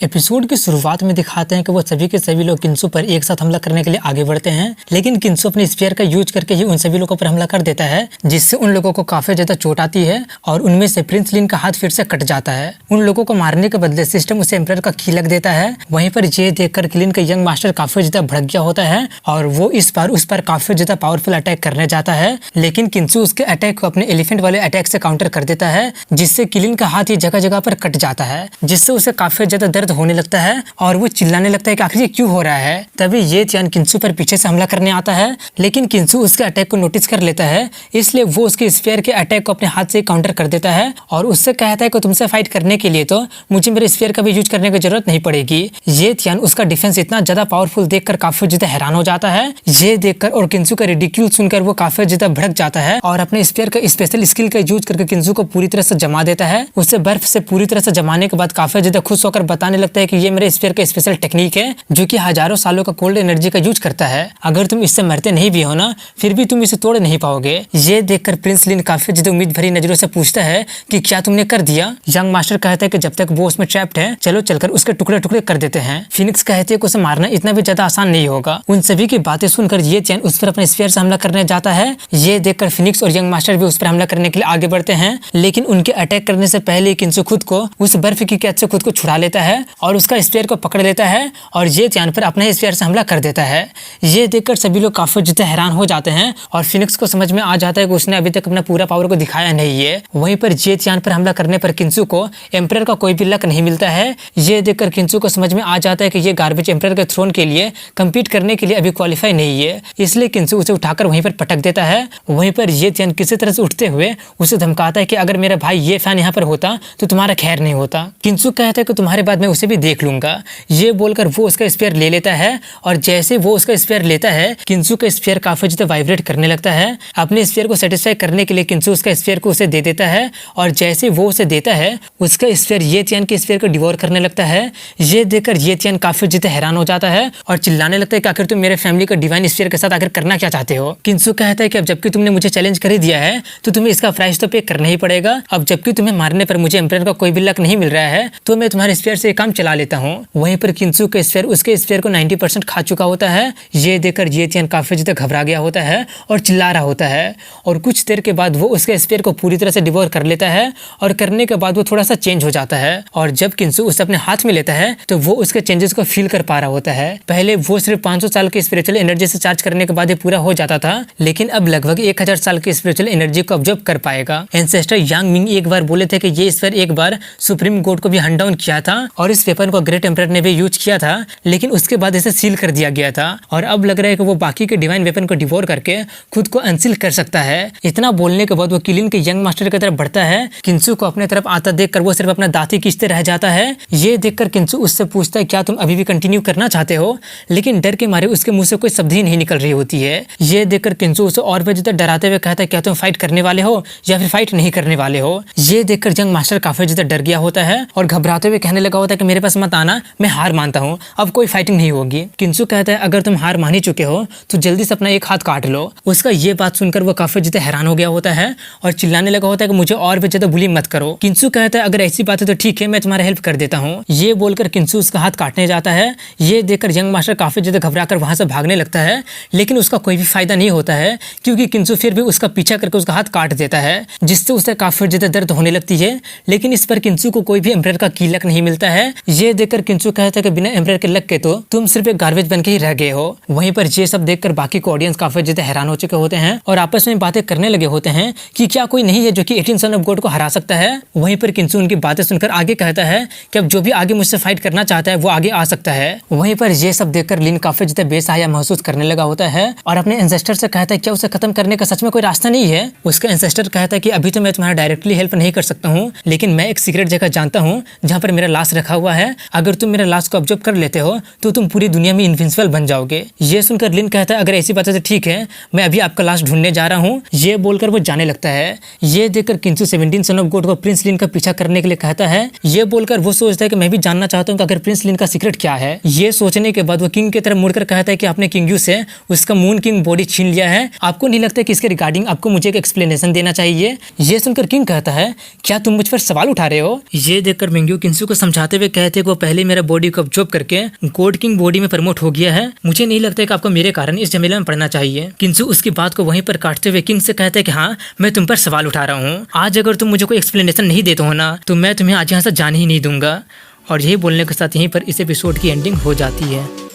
Episode की शुरुआत में दिखाते हैं कि वो सभी के सभी लोग किंसु पर एक साथ हमला करने के लिए आगे बढ़ते हैं, लेकिन किंसु अपने स्पीयर का यूज करके ही उन सभी लोगों पर हमला कर देता है, जिससे उन लोगों को काफी ज्यादा चोट आती है और उनमें से प्रिंस लिन का हाथ फिर से कट जाता है। उन लोगों को मारने के बदले सिस्टम उसे एम्परर का की लग देता है। वहीं पर ये देखकर किलिन का यंग मास्टर काफी ज्यादा भड़क गया होता है और वो इस बार उस पर काफी ज्यादा पावरफुल अटैक करने जाता है, लेकिन किंसु उसके अटैक को अपने एलिफेंट वाले अटैक से काउंटर कर देता है, जिससे किलिन का हाथ ही जगह जगह पर कट जाता है, जिससे उसे काफी ज्यादा दर्द होने लगता है और वो चिल्लाने लगता है कि आखिर ये क्यों हो रहा है। तभी ये चियान किंसु पर पीछे से हमला करने आता है, लेकिन किंसु उसके अटैक को नोटिस कर लेता है, इसलिए वो उसके स्फीयर के अटैक को अपने हाथ से काउंटर कर देता है और उससे कहता है कि तुमसे फाइट करने के लिए तो मुझे मेरे स्फीयर का भी यूज करने की जरूरत नहीं पड़ेगी। ये चियान उसका डिफेंस इतना ज्यादा पावरफुल देखकर काफी ज्यादा हैरान हो जाता है। ये देखकर और किंसु का रिडिक्यूल सुनकर वो काफी ज्यादा भड़क जाता है और अपने स्फीयर का स्पेशल स्किल का यूज करके किंसु को पूरी तरह से जमा देता है। उसे बर्फ से पूरी तरह से जमाने के बाद काफी ज्यादा खुश होकर बताने लगता है कि ये मेरे स्फीयर का स्पेशल टेक्निक है जो कि हजारों सालों का कोल्ड एनर्जी का यूज करता है। अगर तुम इससे मरते नहीं भी हो ना, फिर भी तुम इसे तोड़ नहीं पाओगे। ये देखकर प्रिंस लिन काफी ज्यादा उम्मीद भरी नजरों से पूछता है कि क्या तुमने कर दिया। यंग मास्टर कहता है कि जब तक वो उसमें ट्रैप्ड है, चलो चलकर उसके टुकड़े टुकड़े कर देते हैं। फिनिक्स कहते हैं कि उसे मारना इतना भी ज्यादा आसान नहीं होगा। उन सभी की बातें सुनकर ये चैन उस पर अपने स्फीयर से हमला करने जाता है। ये देखकर फिनिक्स और यंग मास्टर भी उस पर हमला करने के लिए आगे बढ़ते हैं, लेकिन उनके अटैक करने से पहले किंसु खुद को उस बर्फ की कैद से खुद को छुड़ा लेता है और उसका स्फीयर को पकड़ लेता है और ये चियान पर अपने स्फीयर से हमला कर देता है। ये देखकर सभी लोग काफी ज्यादा हैरान हो जाते हैं और फिनिक्स को समझ में आ जाता है कि उसने अभी तक अपना पूरा पावर को दिखाया नहीं है। वहीं पर ये चियान पर हमला करने पर किंसु को एम्परर का कोई भी लक नहीं मिलता है। ये देखकर किंसु को समझ में आ जाता है कि ये गार्बेज एम्परर के थ्रोन के लिए कम्पीट करने के लिए अभी क्वालिफाई नहीं है, इसलिए किंसु उसे उठाकर वहीं पर पटक देता है। वहीं पर ये चियान किसी तरह से उठते हुए उसे धमकाता है कि अगर मेरा भाई ये फैन यहाँ पर होता तो तुम्हारा खैर नहीं होता। किंसु कहता है कि तुम्हारे बाद मैं उसे भी देख लूंगा। ये बोलकर वो उसका स्फीयर ले लेता है और जैसे वो उसका स्फीयर लेता है, किंसु का स्फीयर काफी ज्यादा वाइब्रेट करने लगता है। अपने स्फीयर को सेटिस्फाई करने के लिए किंसु उसका स्फीयर को उसे दे देता है और जैसे वो उसे देता है, उसका स्फीयर ये चियान के स्फीयर को डिवोर करने लगता है। ये देखकर ये चियान काफी ज्यादा हैरान हो जाता है और चिल्लाने लगता है कि आखिर तुम मेरे फैमिली को डिवाइन स्फीयर के साथ आखिर करना क्या चाहते हो। किंसु कहता है कि अब जबकि तुमने मुझे चैलेंज कर ही दिया है तो तुम्हें इसका प्राइस तो पे करना ही पड़ेगा। अब जबकि तुम्हें मारने पर मुझे एम्परर का कोई भी लक नहीं मिल रहा है तो मैं तुम्हारे स्फीयर से काम चला लेता हूँ। वहीं पर किंसु का स्फीयर उसके स्फीयर को 90% खा चुका होता है। ये देखकर ये चियान काफी ज्यादा घबरा गया होता है और चिल्ला रहा होता है और कुछ देर के बाद वो उसके स्फीयर को पूरी तरह से डिवोर कर लेता है और करने के बाद वो थोड़ा सा चेंज हो जाता है और जब किंसु उसे अपने हाथ में लेता है तो वो उसके चेंजेस को फील कर पा रहा होता है। पहले वो सिर्फ 500 साल की स्पिरिचुअल एनर्जी से चार्ज करने के बाद ये पूरा हो जाता था, लेकिन अब लगभग 1000 साल की स्पिरिचुअल एनर्जी को ऑब्जर्व कर पाएगा। एंसेस्टर यांग मिंग एक बार बोले थे कि ये स्फीयर एक बार सुप्रीम गॉड को भी हंट डाउन किया था और इस वेपन को ग्रेट एम्परर ने भी यूज किया था, लेकिन उसके बाद इसे सील कर दिया गया था और अब लग रहा है कि वो बाकी के डिवाइन वेपन को डिवोर करके खुद को अनसील कर सकता है। इतना बोलने के बाद वो किलिन के यंग मास्टर की तरफ बढ़ता है। किंसु को अपने तरफ आता देखकर वो सिर्फ अपना दांत ही खींचते रह जाता है। ये देखकर किंसु उससे पूछता है क्या तुम अभी भी कंटिन्यू करना चाहते हो, लेकिन डर के मारे उसके मुंह से कोई शब्द ही नहीं निकल रही होती है। ये देखकर किंसु उसे और भी ज्यादा डराते हुए कहता है क्या तुम फाइट करने वाले हो या फिर फाइट नहीं करने वाले हो। ये देखकर यंग मास्टर काफी ज्यादा डर गया होता है और घबराते हुए कहने लगा होता है कि मेरे पास मत आना, मैं हार मानता हूँ, अब कोई फाइटिंग नहीं होगी। किंसु कहता है अगर तुम हार मान ही चुके हो तो जल्दी से अपना एक हाथ काट लो। उसका ये बात सुनकर वो काफी ज्यादा हैरान हो गया होता है और चिल्लाने लगा होता है कि मुझे और भी ज्यादा बुली मत करो। किंसु कहता है अगर ऐसी बात है तो ठीक है, मैं तुम्हारा हेल्प कर देता हूँ। ये बोलकर किंसु उसका हाथ काटने जाता है। ये देखकर यंग मास्टर काफी ज्यादा घबराकर वहां से भागने लगता है, लेकिन उसका कोई भी फायदा नहीं होता है क्योंकि किंसु फिर भी उसका पीछा करके उसका हाथ काट देता है, जिससे उसे काफी ज्यादा दर्द होने लगती है। लेकिन इस पर किंसु को कोई भी एम्परर का की लक नहीं मिलता है। ये देखकर किंसु कहता है कि बिना एम्परर के लक के तो तुम सिर्फ एक गार्बेज बन के ही रह गए हो। वहीं पर ये सब देखकर बाकी को ऑडियंस काफी ज्यादा हैरान हो चुके होते हैं और आपस में बातें करने लगे होते हैं कि क्या कोई नहीं है जो कि 18 सन ऑफ गॉड को हरा सकता है। वहीं पर किंसु उनकी बातें सुनकर आगे कहता है कि अब जो भी आगे मुझसे फाइट करना चाहता है वो आगे आ सकता है। वहीं पर ये सब देखकर लिन काफी ज्यादा बेसहाया महसूस करने लगा होता है और अपने एंसेस्टर से कहता है क्या उसे खत्म करने का सच में कोई रास्ता नहीं है। उसका एंसेस्टर कहता है कि अभी तो मैं तुम्हारा डायरेक्टली हेल्प नहीं कर सकता हूँ, लेकिन मैं एक सीक्रेट जगह जानता हूँ जहाँ पर मेरा लाश रखा हुआ है। अगर तुम मेरा लाश को ऑब्जर्व कर लेते हो तो तुम पूरी दुनिया में इनविंसिबल बन जाओगे। ये सुनकर लिन कहता है अगर ऐसी बात है तो ठीक है, मैं अभी आपका लाश ढूंढने जा रहा हूँ। ये बोलकर वो जाने लगता है। ये देखकर किंसु 17 सन ऑफ गॉड को प्रिंस लिन का पीछा करने के लिए कहता है। ये बोलकर वो सोचता है कि मैं भी जानना चाहता हूँ कि अगर प्रिंस लिन का सीक्रेट क्या है। ये सोचने के बाद वो किंग की तरफ मुड़कर कहता है कि आपने किंग यू से उसका मून किंग बॉडी छीन लिया है, आपको नहीं लगता कि इसके रिगार्डिंग आपको मुझे एक एक्सप्लेनेशन देना चाहिए। ये सुनकर किंग कहता है क्या तुम मुझ पर सवाल उठा रहे हो? ये देखकर मिंग्यू किंसू को समझाते हुए कहते कि वो पहले मेरा बॉडी को अब्जॉर्ब करके गॉड किंग बॉडी में प्रमोट हो गया है। मुझे नहीं लगता कि आपको मेरे कारण इस झमेले में पड़ना चाहिए। किंसू उसकी बात को वहीं पर काटते हुए किंग से कहते हैं कि हाँ, मैं तुम पर सवाल उठा रहा हूँ। आज अगर तुम मुझे कोई एक्सप्लेनेशन नहीं देते हो ना, तो मैं तुम्हें आज यहाँ से जाने ही नहीं दूंगा। और यही बोलने के साथ यहीं पर इस एपिसोड की एंडिंग हो जाती है।